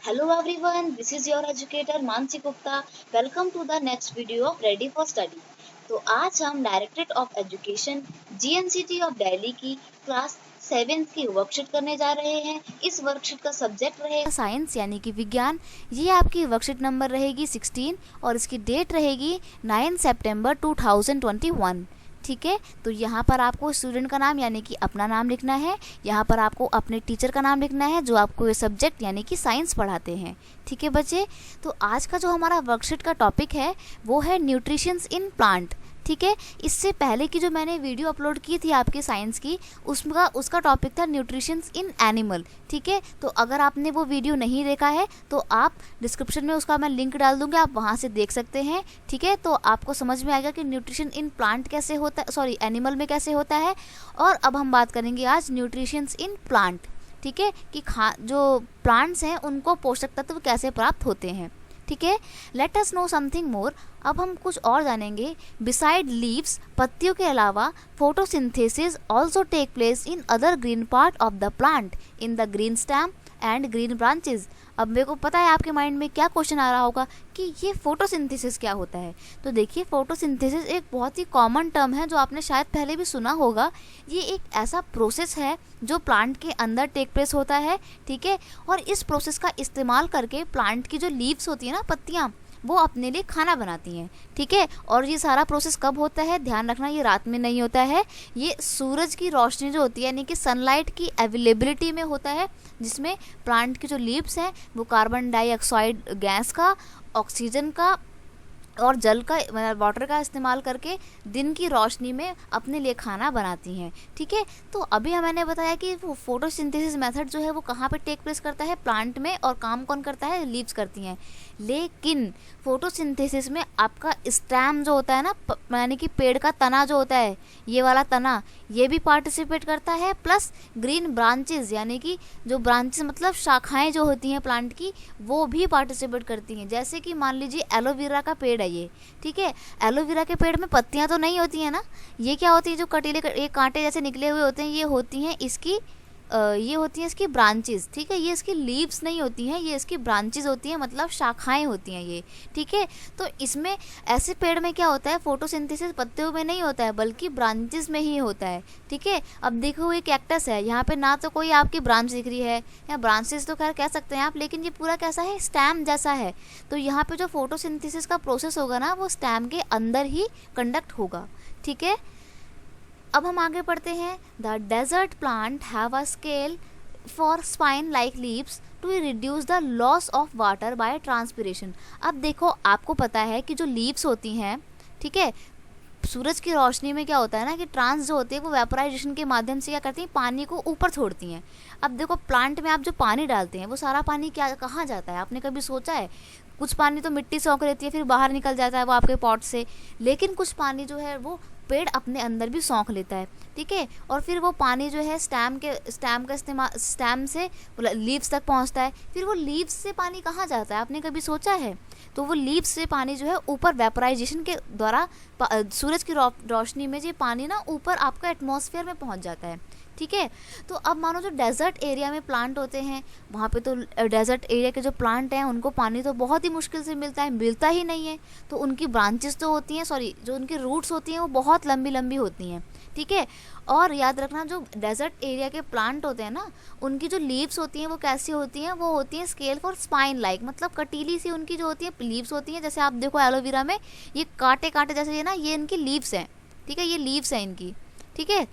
Hello everyone, this is your educator Mansi Gupta. Welcome to the next video of Ready for Study. तो आज हम directorate of education GNCT of Delhi की class 7th की worksheet करने जा रहे हैं। इस वर्कशीट का सब्जेक्ट रहेगा साइंस यानी कि विज्ञान। ये आपकी वर्कशीट नंबर रहेगी 16 और इसकी डेट रहेगी 9 सितंबर 2021। ठीक है, तो यहाँ पर आपको स्टूडेंट का नाम यानी कि अपना नाम लिखना है। यहाँ पर आपको अपने टीचर का नाम लिखना है जो आपको ये सब्जेक्ट यानी कि साइंस पढ़ाते हैं। ठीक है बच्चे, तो आज का जो हमारा वर्कशीट का टॉपिक है वो है न्यूट्रिशंस इन प्लांट। ठीक है, इससे पहले की जो मैंने वीडियो अपलोड की थी आपके साइंस की, उसका टॉपिक था न्यूट्रिशंस इन एनिमल। ठीक है, तो अगर आपने वो वीडियो नहीं देखा है तो आप डिस्क्रिप्शन में उसका मैं लिंक डाल दूंगी, आप वहाँ से देख सकते हैं। ठीक है, तो आपको समझ में आएगा कि न्यूट्रिशन इन प्लांट कैसे होता है, सॉरी एनिमल में कैसे होता है। और अब हम बात करेंगे आज न्यूट्रिशंस इन प्लांट। ठीक है, कि जो प्लांट्स हैं उनको पोषक तत्व कैसे प्राप्त होते हैं। ठीक है, let us know something more. अब हम कुछ और जानेंगे। बिसाइड लीव्स, पत्तियों के अलावा photosynthesis also take place in other green part of the plant in the green stem and green branches. अब मेरे को पता है आपके माइंड में क्या क्वेश्चन आ रहा होगा कि ये फोटोसिंथेसिस क्या होता है। तो देखिए, फोटोसिंथेसिस एक बहुत ही कॉमन टर्म है जो आपने शायद पहले भी सुना होगा। ये एक ऐसा प्रोसेस है जो प्लांट के अंदर टेक प्लेस होता है। ठीक है, और इस प्रोसेस का इस्तेमाल करके प्लांट की जो लीव्स होती है ना, पत्तियाँ, वो अपने लिए खाना बनाती हैं। ठीक है, और ये सारा प्रोसेस कब होता है, ध्यान रखना, ये रात में नहीं होता है। ये सूरज की रोशनी जो होती है यानी कि सनलाइट की अवेलेबिलिटी में होता है, जिसमें प्लांट की जो लीव्स हैं वो कार्बन डाइऑक्साइड गैस का, ऑक्सीजन का और जल का, वाटर का इस्तेमाल करके दिन की रोशनी में अपने लिए खाना बनाती हैं। ठीक है, तो अभी मैंने बताया कि वो फोटोसिंथेसिस मेथड जो है वो कहाँ पे टेक प्लेस करता है, प्लांट में, और काम कौन करता है, लीव्स करती हैं। लेकिन फोटोसिंथेसिस में आपका स्टेम जो होता है ना, यानी कि पेड़ का तना जो होता है, ये वाला तना, ये भी पार्टिसिपेट करता है। प्लस ग्रीन ब्रांचेस यानी कि जो ब्रांचेस मतलब शाखाएं जो होती हैं प्लांट की, वो भी पार्टिसिपेट करती हैं। जैसे कि मान लीजिए एलोवेरा का पेड़ है ये। ठीक है, एलोवेरा के पेड़ में पत्तियां तो नहीं होती हैं ना, ये क्या होती है, जो कटीले ये कांटे जैसे निकले हुए होते हैं, ये होती हैं इसकी ये होती हैं इसकी ब्रांचेस। ठीक है, ये इसकी लीव्स नहीं होती हैं, ये इसकी ब्रांचेस होती हैं, मतलब शाखाएं होती हैं ये। ठीक है, तो इसमें ऐसे पेड़ में क्या होता है, फोटोसिंथेसिस पत्तियों में नहीं होता है बल्कि ब्रांचेस में ही होता है। ठीक है, अब देखो ये कैक्टस है, यहाँ पे ना तो कोई आपकी ब्रांच दिख रही है, या ब्रांचेस तो खैर कह सकते हैं आप, लेकिन ये पूरा कैसा है, स्टेम जैसा है। तो यहाँ पे जो फोटोसिंथेसिस का प्रोसेस होगा ना, वो स्टेम के अंदर ही कंडक्ट होगा। ठीक है, अब हम आगे पढ़ते हैं। The desert plant have a scale for spine like leaves to reduce the loss of water by transpiration. अब देखो, आपको पता है कि जो लीव्स होती हैं, ठीक है, सूरज की रोशनी में क्या होता है ना कि ट्रांस जो होती है वो वेपोराइजेशन के माध्यम से क्या करती हैं, पानी को ऊपर छोड़ती हैं। अब देखो, प्लांट में आप जो पानी डालते हैं वो सारा पानी क्या कहाँ जाता है, आपने कभी सोचा है? कुछ पानी तो मिट्टी सोख लेती है, फिर बाहर निकल जाता है वो आपके पॉट से, लेकिन कुछ पानी जो है वो पेड़ अपने अंदर भी सोख लेता है। ठीक है, और फिर वो पानी जो है स्टेम का इस्तेमाल, स्टेम से लीव्स तक पहुंचता है। फिर वो लीव्स से पानी कहाँ जाता है, आपने कभी सोचा है? तो वो लीव्स से पानी जो है ऊपर वेपोराइजेशन के द्वारा सूरज की रोशनी में ये पानी ना ऊपर आपका एटमॉस्फेयर में पहुंच जाता है। ठीक है, तो अब मानो जो डेजर्ट एरिया में प्लांट होते हैं, वहाँ पे तो डेजर्ट एरिया के जो प्लांट हैं उनको पानी तो बहुत ही मुश्किल से मिलता है, मिलता ही नहीं है। तो उनकी ब्रांचेस तो होती हैं, सॉरी, जो उनकी रूट्स होती हैं वो बहुत लंबी लंबी होती हैं। ठीक है, और याद रखना, जो डेजर्ट एरिया के प्लांट होते हैं ना, उनकी जो लीव्स होती हैं वो कैसी होती हैं, वो होती हैं स्केल फॉर स्पाइन लाइक, मतलब कटीली सी उनकी जो होती है लीव्स होती हैं। जैसे आप देखो एलोवेरा में ये कांटे कांटे जैसे, ये ना, ये इनकी लीव्स हैं। ठीक है, ये लीव्स हैं इनकी। ठीक है,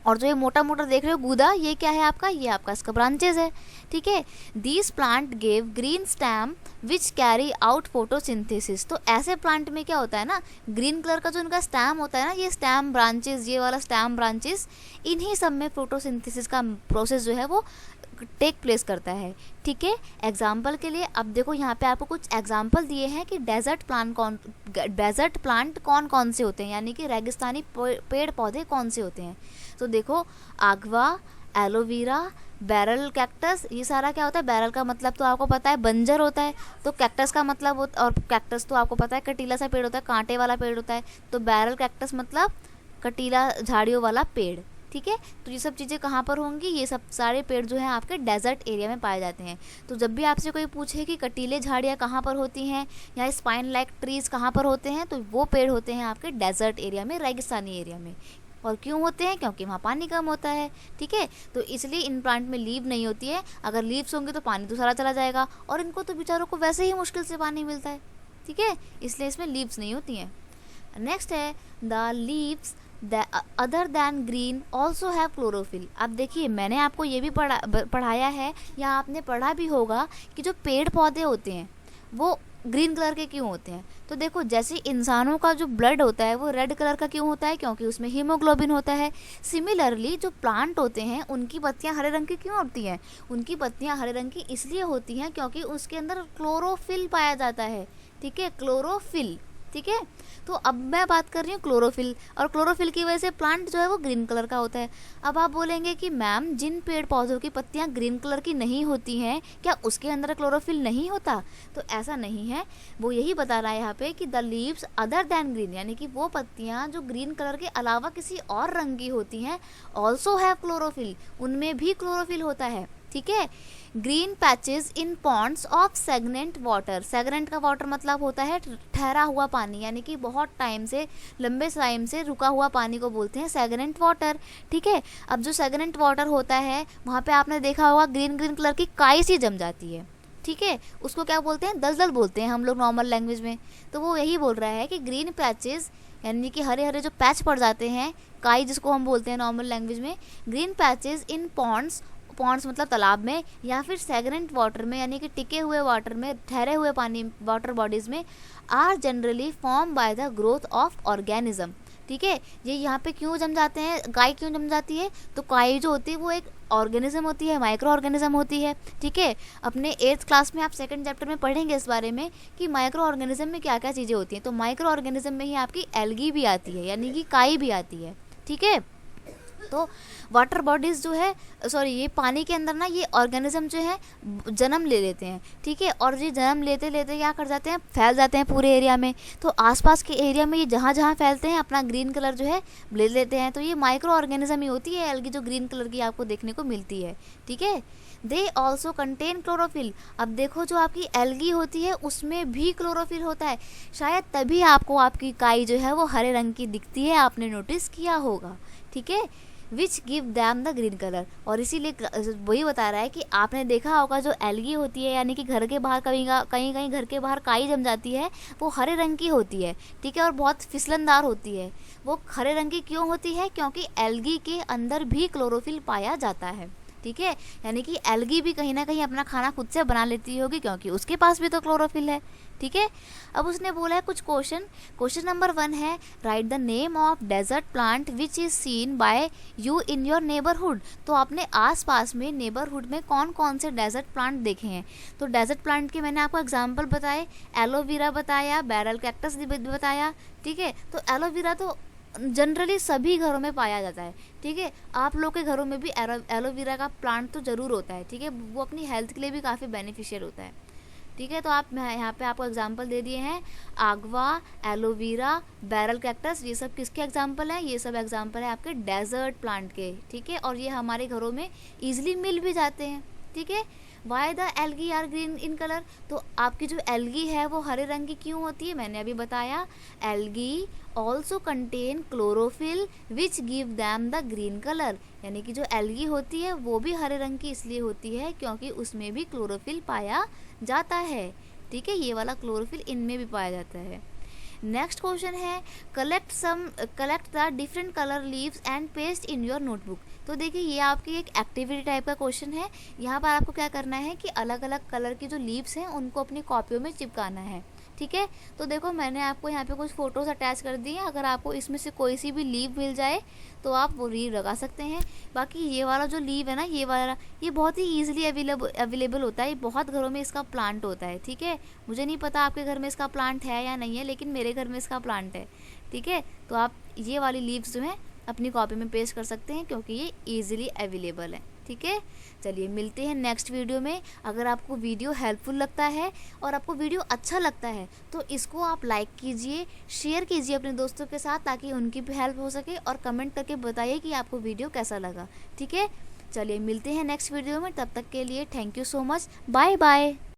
और जो ये मोटा मोटा देख रहे हो गूदा, ये क्या है आपका, ये आपका इसका ब्रांचेस है। ठीक है, these plant gave green stem which carry out photosynthesis. तो ऐसे प्लांट में क्या होता है ना, ग्रीन कलर का जो इनका स्टेम होता है ना, ये स्टेम ब्रांचेस, ये वाला स्टेम ब्रांचेस, इन्हीं सब में फोटोसिंथेसिस का प्रोसेस जो है वो टेक प्लेस करता है। ठीक है, एग्जाम्पल के लिए अब देखो, यहाँ पे आपको कुछ एग्जाम्पल दिए हैं कि डेजर्ट प्लांट कौन कौन से होते हैं, यानी कि रेगिस्तानी पेड़ पौधे कौन से होते हैं। तो देखो, आगवा, एलोवेरा, बैरल कैक्टस, ये सारा क्या होता है, बैरल का मतलब तो आपको पता है बंजर होता है, तो कैक्टस का मतलब और कैक्टस तो आपको पता है कटीला सा पेड़ होता है, कांटे वाला पेड़ होता है। तो बैरल कैक्टस मतलब कटीला झाड़ियों वाला पेड़। ठीक है। तो ये सब चीज़ें कहाँ पर होंगी, ये सब सारे पेड़ जो हैं आपके डेजर्ट एरिया में पाए जाते हैं। तो जब भी आपसे कोई पूछे कि कटीले झाड़ियाँ कहाँ पर होती हैं या स्पाइन लाइक ट्रीज़ कहाँ पर होते हैं, तो वो पेड़ होते हैं आपके डेजर्ट एरिया में, रेगिस्तानी एरिया में। और क्यों होते हैं, क्योंकि वहाँ पानी कम होता है, ठीक है। तो इसलिए इन प्लांट में लीव नहीं होती है। अगर लीव्स होंगे तो पानी तो सारा चला जाएगा, और इनको तो बेचारों को वैसे ही मुश्किल से पानी मिलता है, ठीक है, इसलिए इसमें लीव्स नहीं होती हैं। नेक्स्ट है the leaves other than green also have chlorophyll. अब देखिए, मैंने आपको ये भी पढ़ाया है या आपने पढ़ा भी होगा कि जो पेड़ पौधे होते हैं वो ग्रीन कलर के क्यों होते हैं। तो देखो, जैसे इंसानों का जो ब्लड होता है वो रेड कलर का क्यों होता है, क्योंकि उसमें हीमोग्लोबिन होता है। सिमिलरली जो प्लांट होते हैं उनकी पत्तियां हरे रंग की क्यों होती हैं, उनकी पत्तियां हरे रंग की इसलिए होती हैं क्योंकि उसके अंदर क्लोरोफिल पाया जाता है, ठीक है, क्लोरोफिल, ठीक है। तो अब मैं बात कर रही हूँ क्लोरोफिल, और क्लोरोफिल की वजह से प्लांट जो है वो ग्रीन कलर का होता है। अब आप बोलेंगे कि मैम, जिन पेड़ पौधों की पत्तियाँ ग्रीन कलर की नहीं होती हैं, क्या उसके अंदर क्लोरोफिल नहीं होता? तो ऐसा नहीं है, वो यही बता रहा है यहाँ पे कि the leaves other than green, यानी कि वो पत्तियाँ जो ग्रीन कलर के अलावा किसी और रंग की होती हैं, ऑल्सो हैव क्लोरोफिल, उनमें भी क्लोरोफिल होता है, ठीक है। Green patches in ponds of stagnant water, stagnant का वाटर मतलब होता है ठहरा हुआ पानी, यानी कि बहुत टाइम से, लंबे टाइम से रुका हुआ पानी को बोलते हैं सेगनेंट वाटर, ठीक है। अब जो सेगनेंट वाटर होता है वहाँ पे आपने देखा होगा ग्रीन ग्रीन कलर की काई सी जम जाती है, ठीक है, उसको क्या बोलते हैं, दलदल बोलते हैं हम लोग नॉर्मल लैंग्वेज में। तो वो यही बोल रहा है कि ग्रीन पैचेस, यानी कि हरे हरे जो पैच पड़ जाते हैं, काई जिसको हम बोलते हैं नॉर्मल लैंग्वेज में, green patches in Pond's, Pond's मतलब तालाब में, या फिर सेगनेंट वाटर में, यानी कि टिके हुए वाटर में, ठहरे हुए पानी वाटर बॉडीज़ में, are generally form by the growth of organism, ठीक है। ये यहाँ पे क्यों जम जाते हैं, काई क्यों जम जाती है, तो काई जो होती है वो एक ऑर्गेनिज्म होती है, माइक्रो ऑर्गेनिज्म होती है, ठीक है। अपने 8th क्लास में आप 2nd चैप्टर में पढ़ेंगे इस बारे में कि माइक्रो ऑर्गेनिज्म में क्या क्या चीज़ें होती हैं। तो माइक्रो ऑर्गेनिज्म में ही आपकी एल्गी भी आती है, यानी कि काई भी आती है, ठीक है। तो वाटर बॉडीज़ जो है, सॉरी, ये पानी के अंदर ना ये ऑर्गेनिज्म जो है जन्म ले लेते हैं, ठीक है। और ये जन्म लेते लेते क्या कर जाते हैं, फैल जाते हैं पूरे एरिया में। तो आसपास के एरिया में ये जहाँ जहाँ फैलते हैं अपना ग्रीन कलर जो है ले लेते हैं। तो ये माइक्रो ऑर्गेनिज्म ही होती है एल्गी, जो ग्रीन कलर की आपको देखने को मिलती है, ठीक है। They also contain chlorophyll. अब देखो, जो आपकी एल्गी होती है उसमें भी क्लोरोफिल होता है, शायद तभी आपको आपकी काई जो है वो हरे रंग की दिखती है, आपने नोटिस किया होगा, ठीक है। Which give them the green colour, और इसीलिए वही बता रहा है कि आपने देखा होगा जो एल्गी होती है, यानी कि घर के बाहर कहीं कहीं घर के बाहर काई जम जाती है, वो हरे रंग की होती है, ठीक है, और बहुत फिसलनदार होती है। वो हरे रंग की क्यों होती है, क्योंकि एल्गी के अंदर भी क्लोरोफिल पाया जाता है, ठीक है। यानी कि एल्गी भी कहीं ना कहीं अपना खाना खुद से बना लेती होगी, क्योंकि उसके पास भी तो क्लोरोफिल है, ठीक है। अब उसने बोला है कुछ क्वेश्चन नंबर 1 है, write the name of desert plant which is seen by you in your neighbourhood. तो आपने आसपास में नेबरहुड में कौन कौन से डेजर्ट प्लांट देखे हैं। तो डेजर्ट प्लांट के मैंने आपको एग्जाम्पल बताए, एलोवेरा बताया, बैरल कैक्टस बताया, ठीक है। तो एलोवेरा तो जनरली सभी घरों में पाया जाता है, ठीक है। आप लोग के घरों में भी एलोवेरा का प्लांट तो ज़रूर होता है, ठीक है। वो अपनी हेल्थ के लिए भी काफ़ी बेनिफिशियल होता है, ठीक है। तो आप यहाँ पे आपको एग्जांपल दे दिए हैं, आगवा, एलोवेरा, बैरल कैक्टस, ये सब किसके एग्जांपल हैं, ये सब एग्जांपल है आपके डेजर्ट प्लांट के, ठीक है। और ये हमारे घरों में ईजिली मिल भी जाते हैं, ठीक है। Why the algae are green in colour, तो आपकी जो एल्गी है वो हरे रंग की क्यों होती है, मैंने अभी बताया। Algae also contain chlorophyll which give them the green colour, यानी कि जो एल्गी होती है वो भी हरे रंग की इसलिए होती है क्योंकि उसमें भी क्लोरोफिल पाया जाता है, ठीक है। ये वाला क्लोरोफिल इनमें भी पाया जाता है। नेक्स्ट क्वेश्चन है, collect the different colour leaves and paste in your notebook. तो देखिए, ये आपकी एक एक्टिविटी टाइप का क्वेश्चन है। यहाँ पर आपको क्या करना है कि अलग अलग कलर की जो लीव्स हैं उनको अपनी कॉपियों में चिपकाना है, ठीक है। तो देखो, मैंने आपको यहाँ पे कुछ फ़ोटोज़ अटैच कर दी हैं, अगर आपको इसमें से कोई सी भी लीव मिल जाए तो आप वो लीव लगा सकते हैं। बाकी ये वाला जो लीव है ना, ये वाला, ये बहुत ही ईजिली अवेलेबल होता है, ये बहुत घरों में इसका प्लांट होता है, ठीक है। मुझे नहीं पता आपके घर में इसका प्लांट है या नहीं है, लेकिन मेरे घर में इसका प्लांट है, ठीक है। तो आप ये वाली लीव्स जो हैं अपनी कॉपी में पेस्ट कर सकते हैं क्योंकि ये ईजिली अवेलेबल है। ठीक है, चलिए मिलते हैं नेक्स्ट वीडियो में। अगर आपको वीडियो हेल्पफुल लगता है और आपको वीडियो अच्छा लगता है तो इसको आप लाइक कीजिए, शेयर कीजिए अपने दोस्तों के साथ, ताकि उनकी भी हेल्प हो सके, और कमेंट करके बताइए कि आपको वीडियो कैसा लगा। ठीक है, चलिए मिलते हैं नेक्स्ट वीडियो में। तब तक के लिए thank you so much, bye bye.